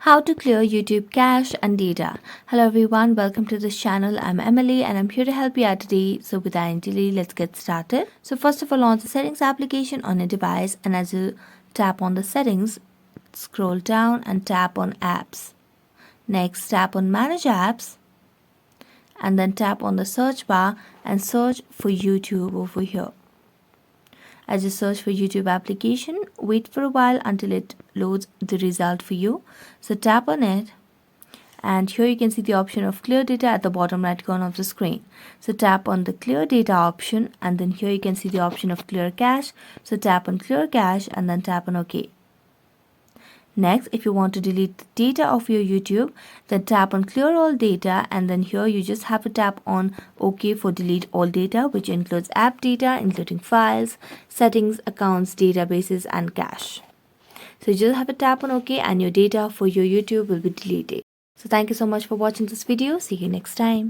How to clear YouTube cache and data. Hello everyone, welcome to this channel. I'm Emily and I'm here to help you out today. So without any delay, let's get started. So first of all, launch the settings application on your device, and as you tap on the settings, scroll down and tap on apps. Next, tap on manage apps and then tap on the search bar and search for YouTube over here. As you search for YouTube application, wait for a while until it loads the result for you. So tap on it, and here you can see the option of clear data at the bottom right corner of the screen. So tap on the clear data option, and then here you can see the option of clear cache. So tap on clear cache and then tap on OK. Next, if you want to delete the data of your YouTube, then tap on clear all data, and then here you just have to tap on OK for delete all data, which includes app data, including files, settings, accounts, databases, and cache. So you just have to tap on OK and your data for your YouTube will be deleted. So thank you so much for watching this video. See you next time.